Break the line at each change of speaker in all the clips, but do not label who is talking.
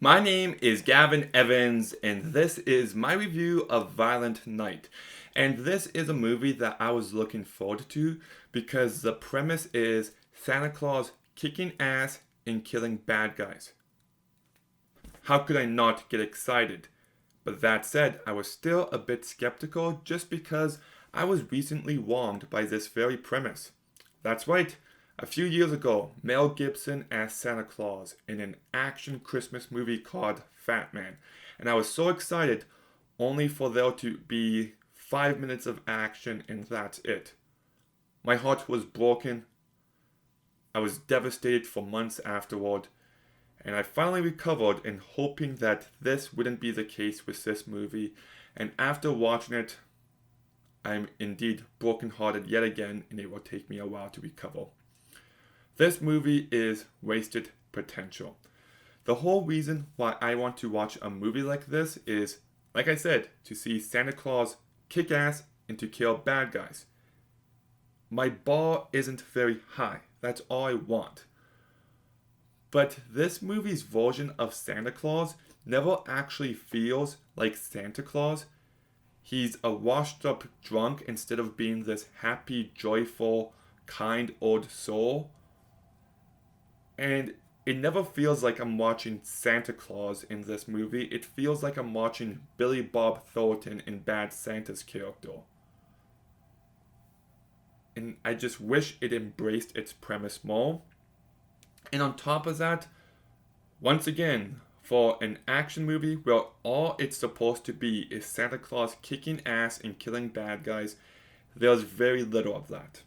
My name is Gavin Evans, and this is my review of Violent Night. And this is a movie that I was looking forward to because the premise is Santa Claus kicking ass and killing bad guys. How could I not get excited? But that said, I was still a bit skeptical just because I was recently warned by this very premise. That's right, a few years ago, Mel Gibson as Santa Claus in an action Christmas movie called Fat Man. And I was so excited only for there to be 5 minutes of action and that's it. My heart was broken. I was devastated for months afterward. And I finally recovered in hoping that this wouldn't be the case with this movie. And after watching it, I'm indeed brokenhearted yet again, and it will take me a while to recover. This movie is wasted potential. The whole reason why I want to watch a movie like this is, like I said, to see Santa Claus kick ass and to kill bad guys. My bar isn't very high. That's all I want. But this movie's version of Santa Claus never actually feels like Santa Claus. He's a washed up drunk instead of being this happy, joyful, kind old soul. And it never feels like I'm watching Santa Claus in this movie. It feels like I'm watching Billy Bob Thornton in Bad Santa's character. And I just wish it embraced its premise more. And on top of that, once again, for an action movie where all it's supposed to be is Santa Claus kicking ass and killing bad guys, there's very little of that.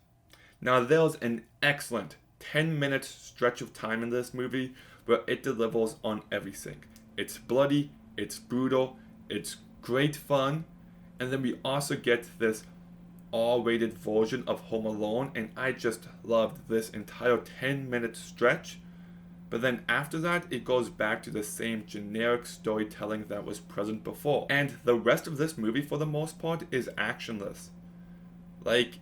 Now, there's an excellent 10-minute stretch of time in this movie where it delivers on everything. It's bloody, it's brutal, it's great fun, and then we also get this R-rated version of Home Alone, and I just loved this entire 10-minute stretch. But then after that, it goes back to the same generic storytelling that was present before. And the rest of this movie, for the most part, is actionless. Like,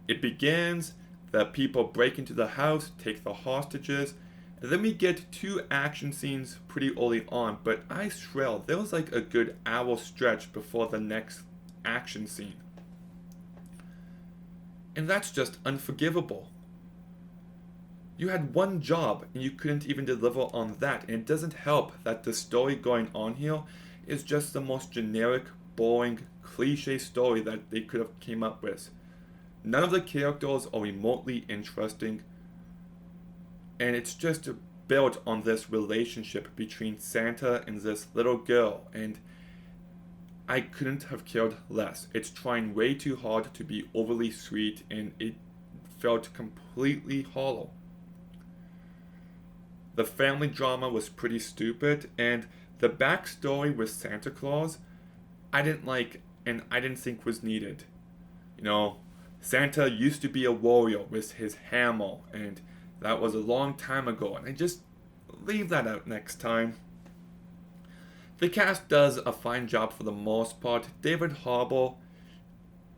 it begins, the people break into the house, take the hostages, and then we get two action scenes pretty early on, but I swear, there was like a good hour stretch before the next action scene. And that's just unforgivable. You had one job and you couldn't even deliver on that, and it doesn't help that the story going on here is just the most generic, boring, cliche story that they could have came up with. None of the characters are remotely interesting, and it's just built on this relationship between Santa and this little girl, and I couldn't have cared less. It's trying way too hard to be overly sweet, and it felt completely hollow. The family drama was pretty stupid, and the backstory with Santa Claus, I didn't like and I didn't think was needed. You know, Santa used to be a warrior with his hammer, and that was a long time ago, and I just leave that out next time. The cast does a fine job for the most part. David Harbour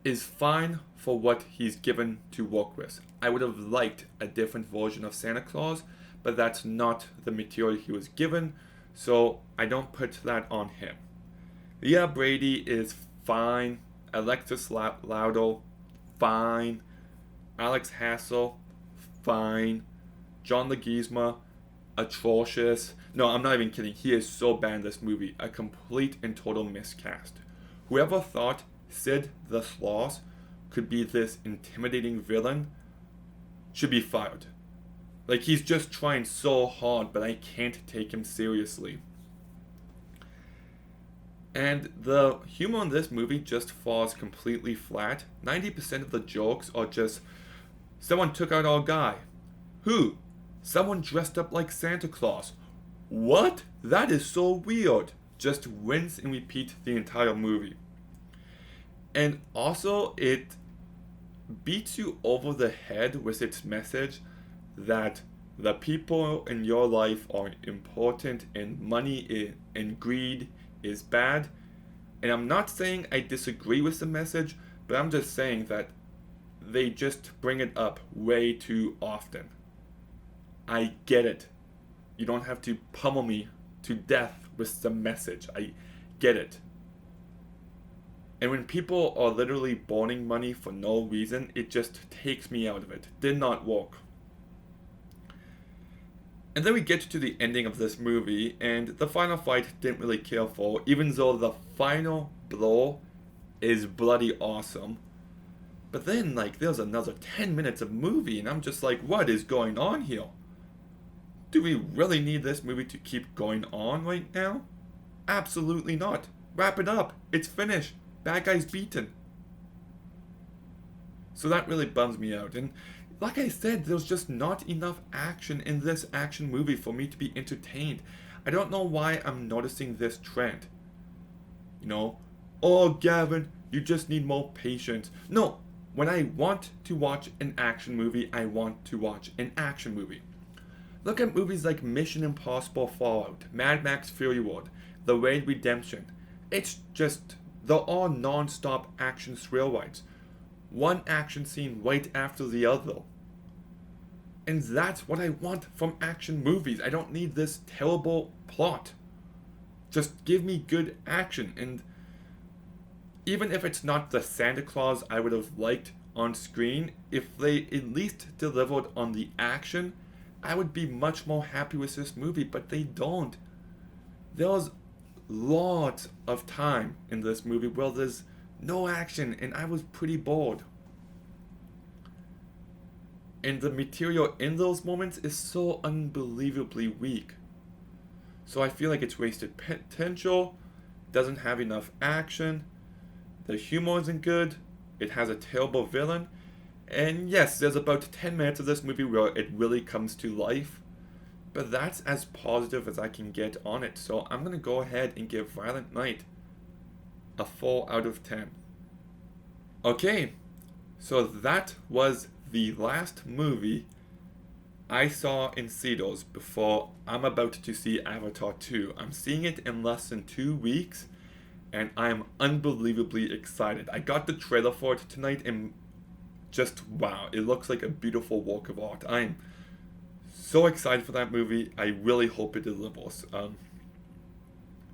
is fine for what he's given to work with. I would have liked a different version of Santa Claus, but that's not the material he was given, so I don't put that on him. Leah Brady is fine. Alexis Louder, fine. Alex Hassel, fine. John Leguizamo, atrocious. No, I'm not even kidding. He is so bad in this movie. A complete and total miscast. Whoever thought Sid the Sloth could be this intimidating villain should be fired. Like, he's just trying so hard, but I can't take him seriously. And the humor in this movie just falls completely flat. 90% of the jokes are just, someone took out our guy. Who? Someone dressed up like Santa Claus. What? That is so weird. Just rinse and repeat the entire movie. And also, it beats you over the head with its message that the people in your life are important and money and greed is bad. And I'm not saying I disagree with the message, but I'm just saying that they just bring it up way too often. I get it. You don't have to pummel me to death with the message. I get it. And when people are literally burning money for no reason, it just takes me out of it. Did not work. And then we get to the ending of this movie, and the final fight didn't really care for, even though the final blow is bloody awesome. But then, like, there's another 10 minutes of movie, and I'm just like, what is going on here? Do we really need this movie to keep going on right now? Absolutely not. Wrap it up. It's finished. Bad guy's beaten. So that really bums me out. And like I said, there's just not enough action in this action movie for me to be entertained. I don't know why I'm noticing this trend. You know, oh Gavin, you just need more patience. No, when I want to watch an action movie, I want to watch an action movie. Look at movies like Mission Impossible Fallout, Mad Max Fury Road, The Raid Redemption. It's just, they're all non-stop action thrill rides. One action scene right after the other. And that's what I want from action movies. I don't need this terrible plot. Just give me good action. And even if it's not the Santa Claus I would have liked on screen, if they at least delivered on the action, I would be much more happy with this movie, but they don't. There's lots of time in this movie where there's no action, and I was pretty bored. And the material in those moments is so unbelievably weak. So I feel like it's wasted potential, doesn't have enough action, the humor isn't good, it has a terrible villain, and yes, there's about 10 minutes of this movie where it really comes to life, but that's as positive as I can get on it, so I'm going to go ahead and give Violent Night a 4 out of 10. Okay, so that was the last movie I saw in theaters before I'm about to see Avatar 2. I'm seeing it in less than 2 weeks, and I'm unbelievably excited. I got the trailer for it tonight, and just wow, it looks like a beautiful work of art. I'm so excited for that movie. I really hope it delivers.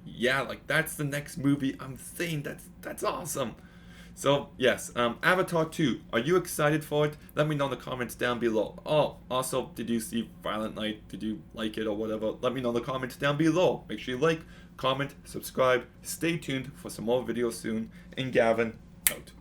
Yeah, like that's the next movie I'm saying. That's awesome. So yes, Avatar 2. Are you excited for it? Let me know in the comments down below. Oh, also, did you see Violent Night? Did you like it or whatever? Let me know in the comments down below. Make sure you like, comment, subscribe. Stay tuned for some more videos soon. And Gavin, out.